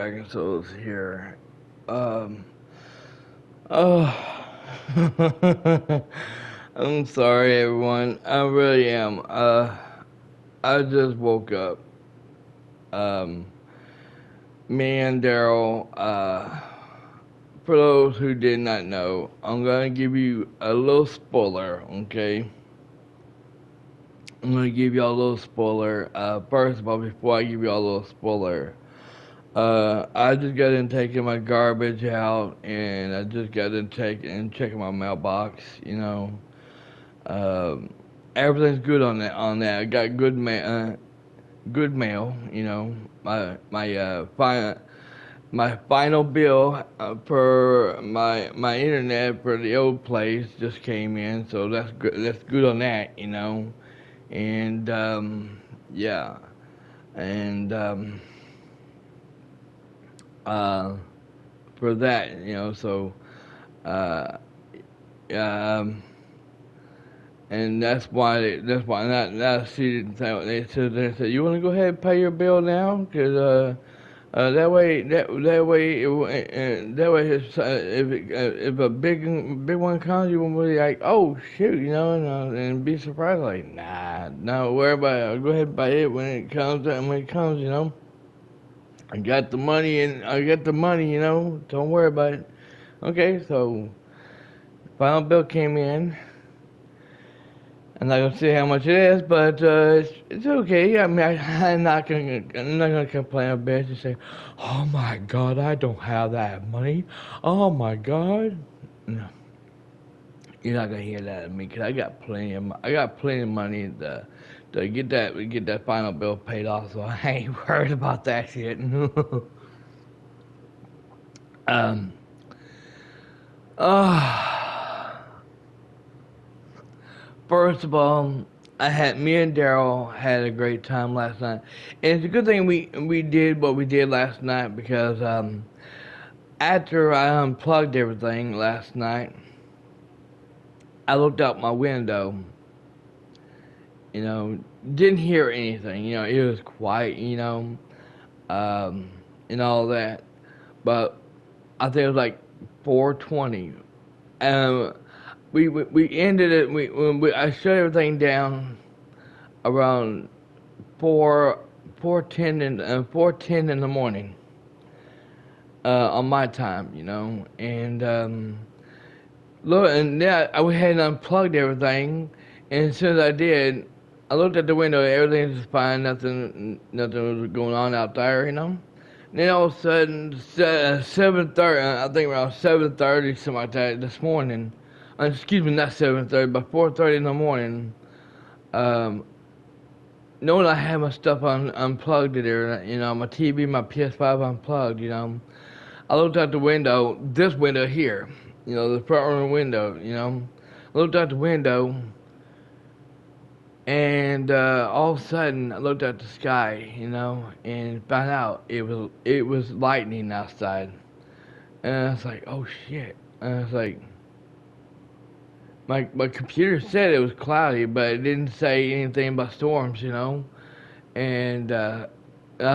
Dragon Souls here. Um, oh, I'm sorry, everyone. I really am. I just woke up. Um, Me and Daryl. For those who did not know, I'm gonna give you a little spoiler. Okay, I'm gonna give y'all a little spoiler. First of all, before I give y'all a little spoiler. I just got in taking my garbage out, and I just got in checking my mailbox. Um, Everything's good on that. I got good mail. My final bill for my internet for the old place just came in, so that's good. That's good on that. And yeah, and uh, for that. Uh, um, and that's why not see they said you want to go ahead and pay your bill now because that way if a big one comes you won't be like oh shoot and be surprised like nah no worry about it I'll go ahead and pay it when it comes I got the money don't worry about it. Okay, so final bill came in. I'm not gonna say how much it is, but it's okay. I mean, I'm not gonna complain a bit and say, "Oh my God, I don't have that money." Oh my God, no, you're not gonna hear that of me because I got plenty of money to get that final bill paid off. So I ain't worried about that shit. um, uh, First of all, me and Daryl had a great time last night, and it's a good thing we did what we did last night because after I unplugged everything last night, I looked out my window. You know, didn't hear anything. It was quiet. And all that, but I think it was like 4:20. Um, we ended it. I shut everything down around 4:10 in the morning on my time, and look, and then I went ahead and unplugged everything, and as soon as I did, I looked at the window, everything was fine, nothing was going on out there, And then all of a sudden, 7:30, I think around 7:30, something like that, this morning. Excuse me, not 7:30, but 4:30 in the morning. Um, Knowing I had my stuff unplugged there, my TV, my PS5 unplugged, I looked out the window, this window here, the front room window, I looked out the window, and all of a sudden I looked at the sky, and found out it was lightning outside, and I was like, oh shit, and I was like, my computer said it was cloudy, but it didn't say anything about storms, and I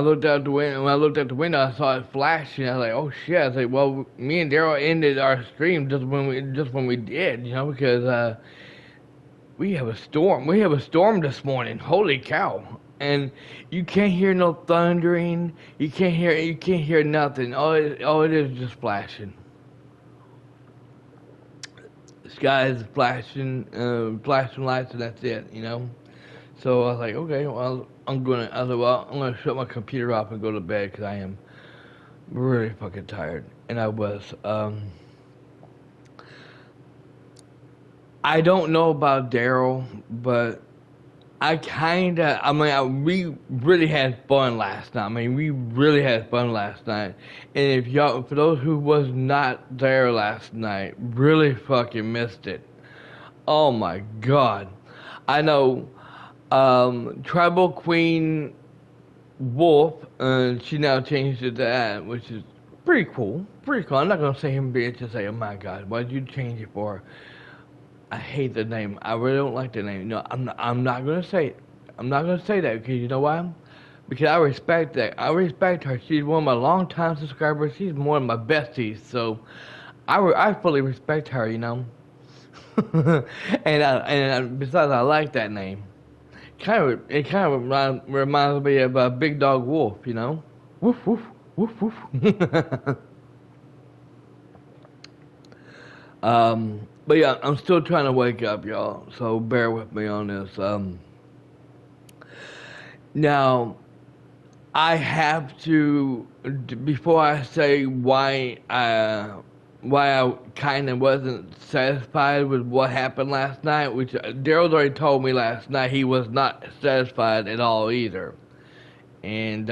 looked out the window. When I looked out the window, I saw it flashing. I was like, "Oh shit!" I was like, "Well, me and Daryl ended our stream just when we did, because we have a storm. We have a storm this morning. Holy cow!" And you can't hear no thundering. You can't hear nothing. All it is just flashing. The sky is flashing lights, and that's it, So I was like, okay, well, I'm gonna shut my computer off and go to bed because I am really fucking tired, and I was. I don't know about Daryl, but we really had fun last night. I mean, we really had fun last night. And if y'all, for those who was not there last night, really fucking missed it. Oh my God. I know, Tribal Queen Wolf, she now changed it to that, which is pretty cool. Pretty cool. I'm not gonna say him bitch and say, oh my God, why'd you change it for? I hate the name. I really don't like the name. No, I'm not gonna say it. I'm not gonna say that because you know why? because I respect that. I respect her. She's one of my longtime subscribers. She's one of my besties. So I fully respect her, you know. And besides, I like that name. It kind of reminds me of a Big Dog Wolf, you know. Woof woof woof woof. But yeah, I'm still trying to wake up, y'all. So bear with me on this. Now I have to, before I say why I kind of wasn't satisfied with what happened last night, which Daryl's already told me last night he was not satisfied at all either. And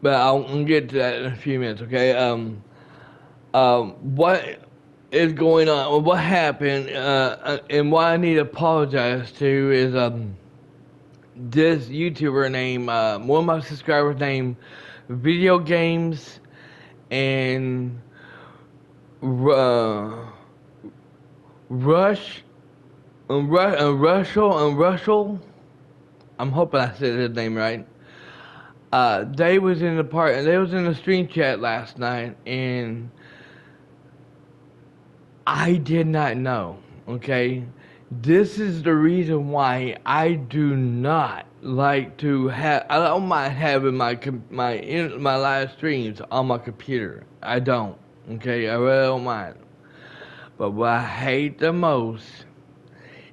but I'll get to that in a few minutes, okay? What is going on? What happened? And what I need to apologize to is this YouTuber named one of my subscribers named Video Games and Russell. I'm hoping I said his name right. They was in the stream chat last night, and I did not know. Okay, this is the reason why I do not like to have. I don't mind having my live streams on my computer. I don't. Okay, I really don't mind. But what I hate the most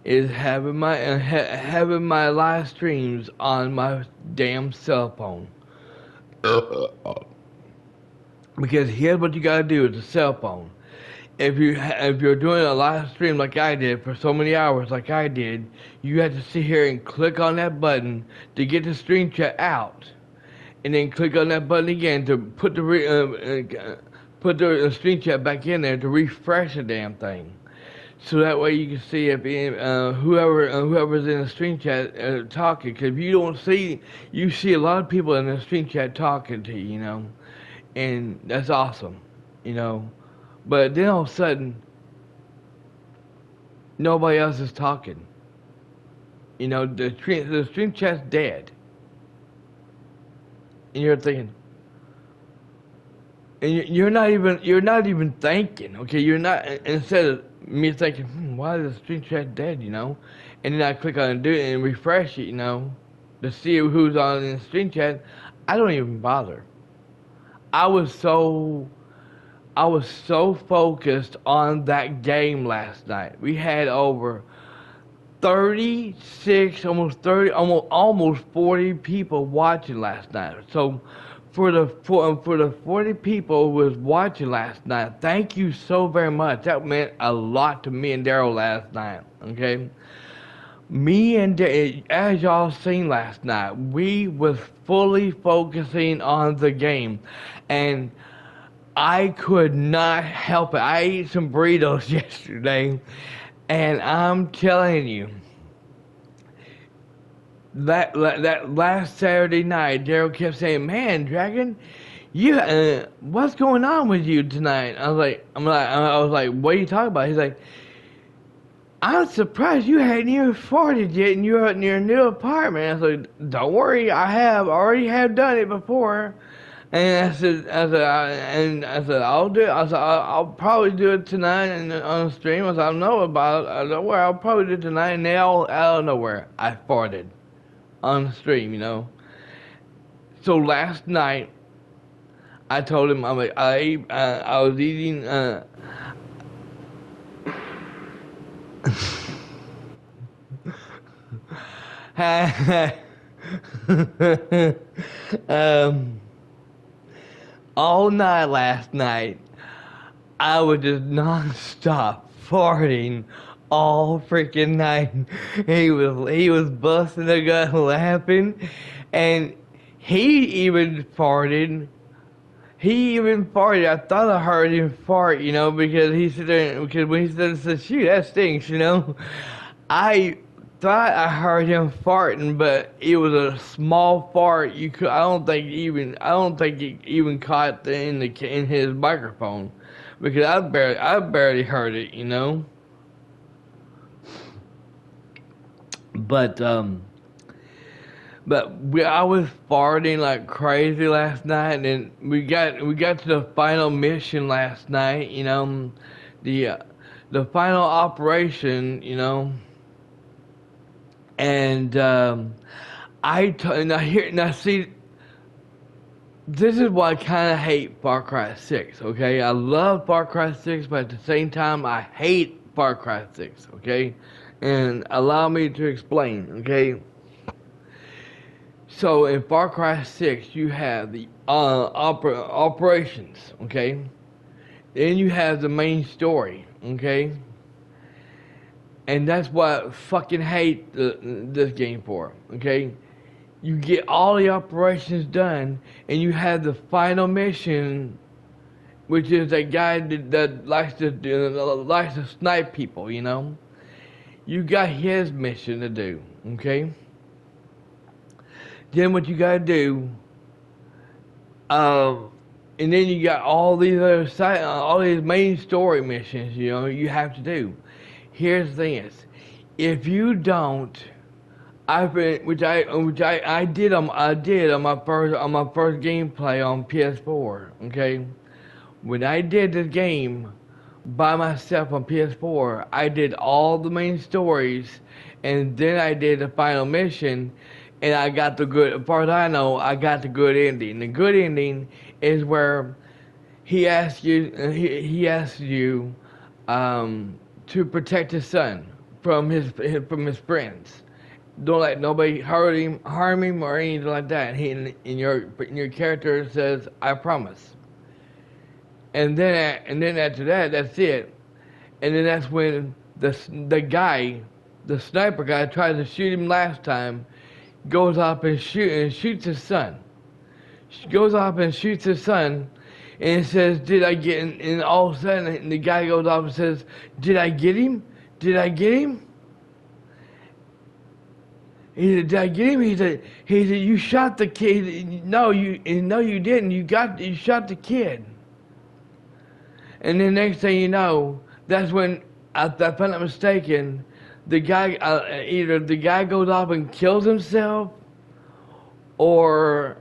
is having my live streams on my damn cell phone. Because here's what you gotta do with a cell phone. If you're doing a live stream like I did for so many hours like I did, you have to sit here and click on that button to get the stream chat out, and then click on that button again to put the stream chat back in there to refresh the damn thing, so that way you can see if whoever's in the stream chat talking. Because if you don't see, you see a lot of people in the stream chat talking to you, you know, and that's awesome, you know. But then all of a sudden, nobody else is talking. You know, the stream chat's dead. And you're thinking, and you're not even thinking, okay? You're not, instead of me thinking, why is the stream chat dead, you know? And then I click on it and do it and refresh it, you know, to see who's on in the stream chat. I don't even bother. I was so focused on that game last night. We had over 36, almost 40 people watching last night. So for the 40 people who was watching last night, thank you so very much. That meant a lot to me and Daryl last night. Okay, me and as y'all seen last night, we was fully focusing on the game, and I could not help it. I ate some burritos yesterday, and I'm telling you, that last Saturday night, Daryl kept saying, "Man, Dragon, you what's going on with you tonight?" I was like, "What are you talking about?" He's like, "I'm surprised you hadn't even farted yet in your new apartment." I was like, "Don't worry, I already have done it before." And I said, I'll do it. I said, I'll probably do it tonight on the stream. I said, I know about it. I don't worry, I'll probably do it tonight. And now, out of nowhere, I farted on the stream, you know. So last night, I told him, I'm like, I was eating, all night last night, I was just non-stop farting all freaking night. He was busting a gut laughing, and he even farted. I thought I heard him fart, you know, because when he said, "Shoot, that stinks," you know. I thought I heard him farting, but it was a small fart. I don't think he even caught in his microphone, because I barely heard it, you know. But But I was farting like crazy last night, and then we got to the final mission last night. The uh, the final operation. And now see, this is why I kind of hate Far Cry 6. Okay, I love Far Cry 6, but at the same time, I hate Far Cry 6. Okay, and allow me to explain. Okay. So in Far Cry 6, you have the operations, okay? Then you have the main story, okay? And that's what I fucking hate this game for, okay? You get all the operations done, and you have the final mission, which is a guy that likes to snipe people, You got his mission to do, okay? Then what you gotta do, and then you got all these all these main story missions, you have to do. Here's the thing is, if you don't, which I did on my first gameplay on PS4. Okay, when I did this game by myself on PS4, I did all the main stories, and then I did the final mission. And I got the good, as far as I know, I got the good ending. The good ending is where he asks you to protect his son from his friends. Don't let nobody harm him, or anything like that. And your character says, "I promise." And then after that, that's it. And then that's when the sniper guy, tried to shoot him last time. Goes up and shoots his son. She goes up and shoots his son, and says, "Did I get him?" And all of a sudden, the guy goes up and says, "Did I get him? Did I get him?" He said, "Did I get him?" He said, "You shot the kid." No, you didn't. You shot the kid. And then next thing you know, that's when, if I'm not mistaken, the guy either the guy goes off and kills himself, or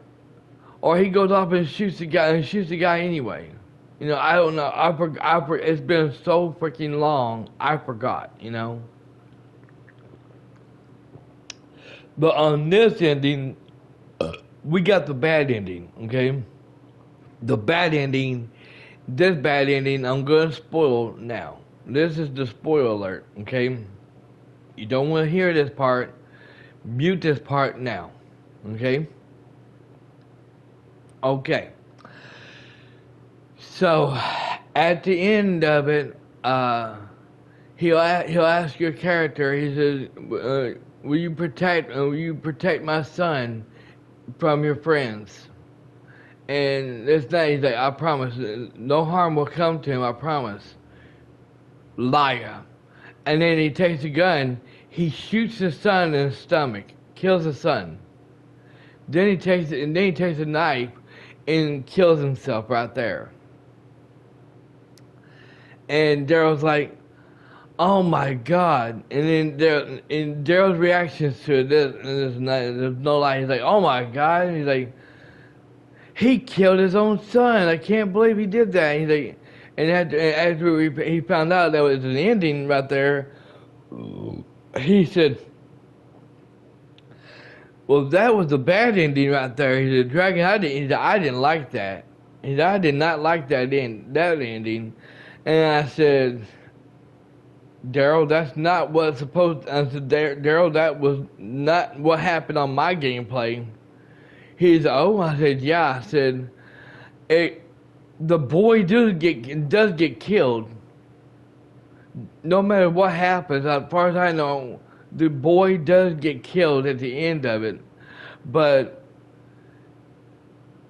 he goes off and shoots the guy anyway. I don't know. It's been so freaking long. I forgot. But on this ending, we got the bad ending. Okay, the bad ending. This bad ending, I'm gonna spoil now. This is the spoiler alert. Okay. You don't want to hear this part, mute this part now, okay? Okay. So, at the end of it, he'll ask your character. He says, "Will you protect my son from your friends?" And this thing, he's like, "I promise, no harm will come to him. I promise." Liar. And then he takes a gun, he shoots his son in the stomach, kills his son. Then he takes a knife and kills himself right there. And Daryl's like, "Oh my God!" And then Daryl's reactions to this, there's no lie. He's like, "Oh my God!" And he's like, "He killed his own son. I can't believe he did that." And he's like, and after he found out that was an ending right there, he said, "Well, that was the bad ending right there." He said, "Dragon, I didn't like that. He said, I did not like that ending." And I said, "Daryl, that's not what's supposed." I said, "Daryl, that was not what happened on my gameplay." He said, "Oh," I said, "Yeah." I said, "The boy does get killed. No matter what happens, as far as I know, the boy does get killed at the end of it. But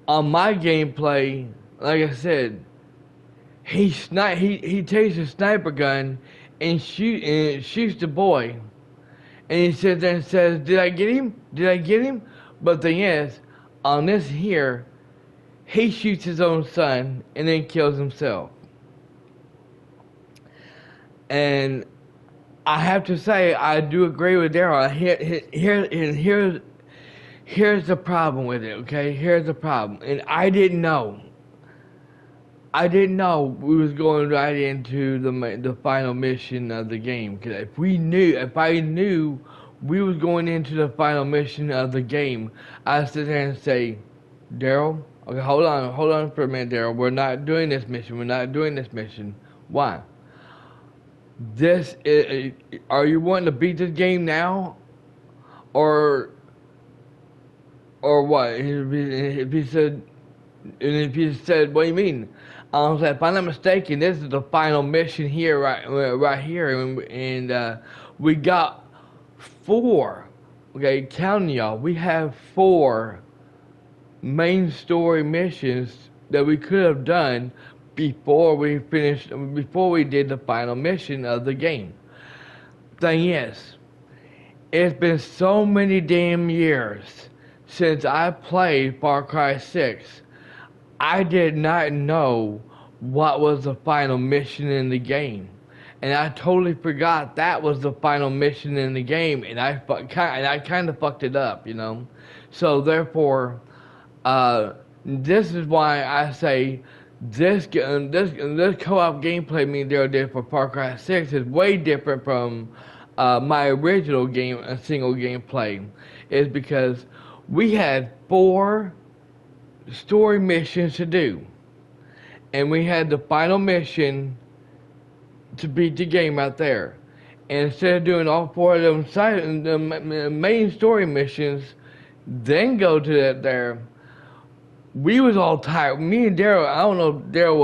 on my gameplay, like I said, he takes a sniper gun and shoots the boy, and he sits there and says, "Did I get him? Did I get him?" But the thing is, on this here, he shoots his own son and then kills himself. And I have to say, I do agree with Daryl. Here's the problem with it, okay? Here's the problem. And I didn't know. I didn't know we was going right into the final mission of the game. Cause if I knew we was going into the final mission of the game, I'd sit there and say, Daryl, okay, hold on for a minute, Daryl. We're not doing this mission. We're not doing this mission. Why? Are you wanting to beat this game now, or what? If he said, what do you mean? I said, if I'm not mistaken, this is the final mission here, right here, and we got 4. Okay, counting y'all, we have 4 main story missions that we could have done before we did the final mission of the game. Thing is, it's been so many damn years since I played Far Cry 6. I did not know what was the final mission in the game. And I totally forgot that was the final mission in the game, and I kind of fucked it up, you know. So therefore, this is why I say this co-op gameplay me and Daryl did for Far Cry 6 is way different from my original game, single gameplay. Is because we had 4 story missions to do, and we had the final mission to beat the game out there. And instead of doing all 4 of them the main story missions, then go to that there, we was all tired. Me and Daryl, I don't know if Daryl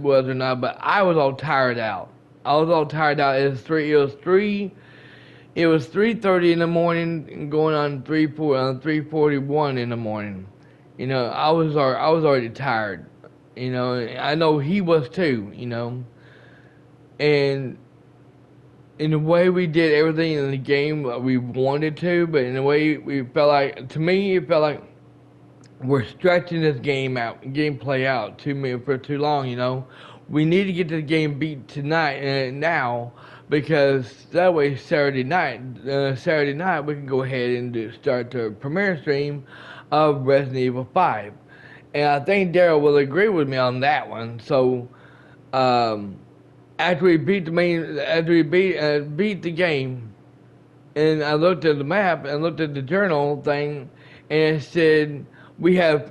was or not, but I was all tired out. I was all tired out. It was 3:30 in the morning, and going on 3:41 in the morning. You know, I was already tired. You know, I know he was too. You know, and in the way we did everything in the game we wanted to, but in the way we felt like, to me, it felt like we're stretching this gameplay out for too long. You know, we need to get the game beat tonight now, because that way Saturday night we can go ahead and start the premiere stream of Resident Evil 5, and I think Daryl will agree with me on that one. So after we beat the game, and I looked at the map and looked at the journal thing, and it said we have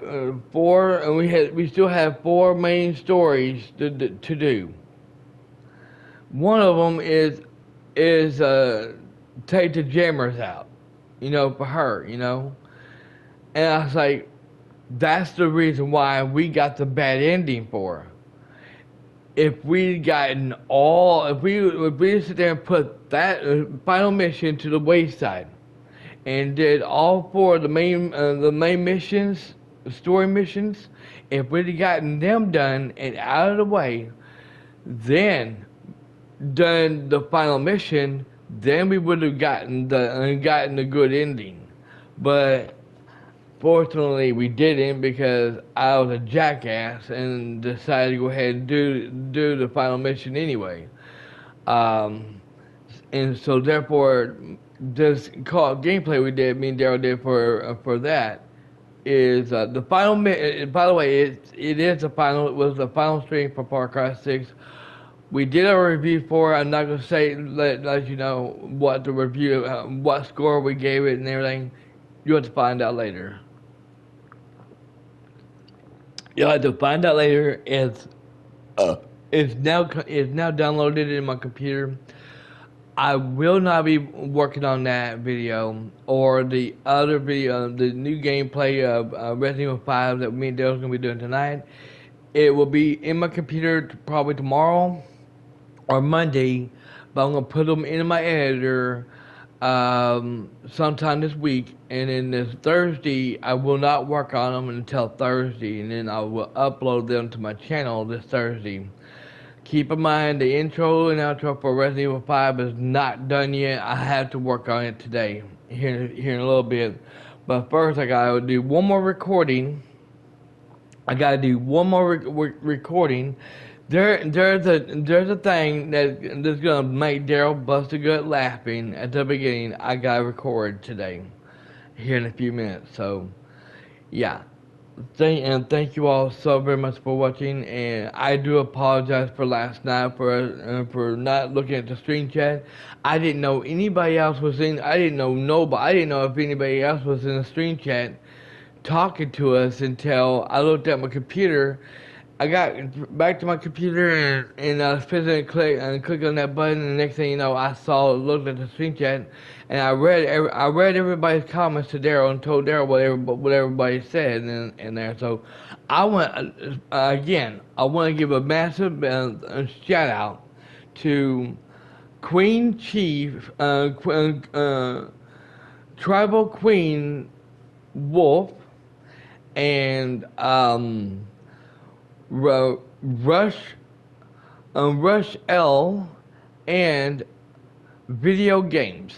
4, and we still have 4 main stories to do. One of them is take the jammers out, you know, for her, you know. And I was like, that's the reason why we got the bad ending for her. If we sit there and put that final mission to the wayside, and did all 4 of the main missions, story missions, if we'd gotten them done and out of the way, then done the final mission, then we would have gotten the good ending. But fortunately, we didn't, because I was a jackass and decided to go ahead and do the final mission anyway. And so therefore, this co-op gameplay we did, me and Daryl did for that, is the final. By the way, it was the final stream for Far Cry 6. We did a review for it. I'm not gonna let you know what the review, what score we gave it and everything. You have to find out later. You'll have to find out later. It's now downloaded in my computer. I will not be working on that video or the other video, the new gameplay of Resident Evil 5 that me and Dale's going to be doing tonight. It will be in my computer probably tomorrow or Monday, but I'm going to put them in my editor sometime this week. And then this Thursday, I will not work on them until Thursday, and then I will upload them to my channel this Thursday. Keep in mind, the intro and outro for Resident Evil 5 is not done yet. I have to work on it today, here in a little bit. But first, I gotta do one more recording. Recording. There's a thing that's gonna make Daryl bust a gut laughing at the beginning. I gotta record today. here in a few minutes. So, yeah. Thank you all so very much for watching, and I do apologize for last night for not looking at the stream chat. I didn't know anybody else was in. I didn't know nobody. I didn't know if anybody else was in the stream chat talking to us until I looked at my computer. I got back to my computer and I was physically click on that button, and the next thing you know, I looked at the screen chat, and I read everybody's comments to Daryl and told Daryl what everybody said in there. So I want again, I want to give a massive shout out to Queen Chief, Tribal Queen Wolf, and Rush L, and Video Games,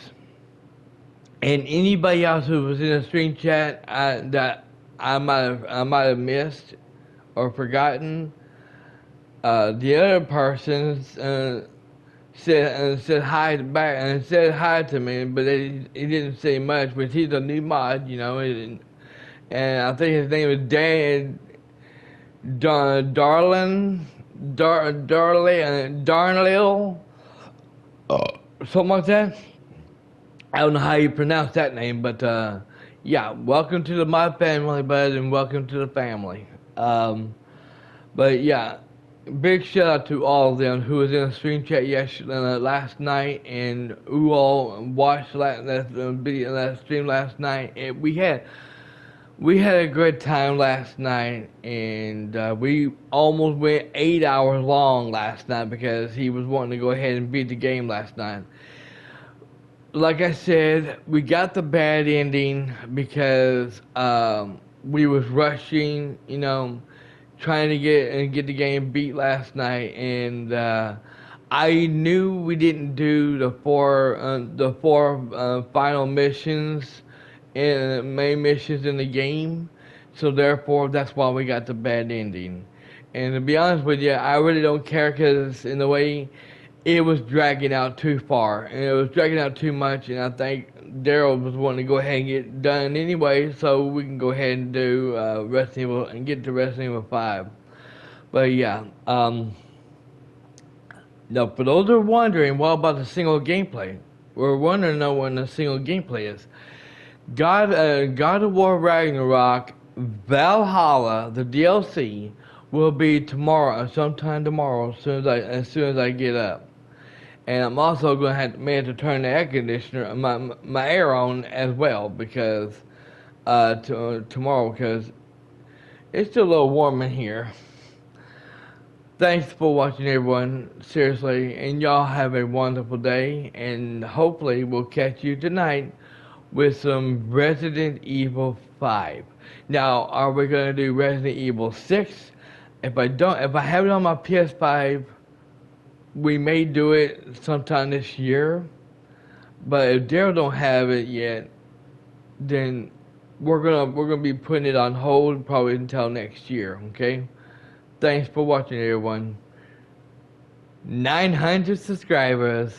and anybody else who was in the stream chat that I might have missed or forgotten. The other persons said hi back and said hi to me, but he didn't say much. But he's a new mod, you know, and I think his name is Dan. Darnell, something like that. I don't know how you pronounce that name, but yeah, welcome to the My Family, bud, and welcome to the family. But yeah, big shout out to all of them who was in the stream chat last night, and who all watched that stream last night. And we had a good time last night, and we almost went 8 hours long last night because he was wanting to go ahead and beat the game last night. Like I said, we got the bad ending because we was rushing, you know, trying to get the game beat last night, and I knew we didn't do the four final missions and main missions in the game, so therefore that's why we got the bad ending. And to be honest with you, I really don't care, because in a way it was dragging out too far and it was dragging out too much, and I think Daryl was wanting to go ahead and get done anyway, so we can go ahead and do Resident Evil and get to Resident Evil 5. But yeah, now for those who are wondering, what about the single gameplay? We're wondering to know when the single gameplay is. God of War Ragnarok Valhalla, the DLC, will be tomorrow, sometime tomorrow, as soon as I get up. And I'm also going to have to turn the air conditioner, my air on as well, because tomorrow, because it's still a little warm in here. Thanks for watching, everyone, seriously, and y'all have a wonderful day, and hopefully we'll catch you tonight with some Resident Evil 5. Now, are we going to do Resident Evil 6? If I have it on my PS5, we may do it sometime this year. But if Daryl don't have it yet, then we're gonna be putting it on hold probably until next year. Okay? Thanks for watching, everyone. 900 subscribers.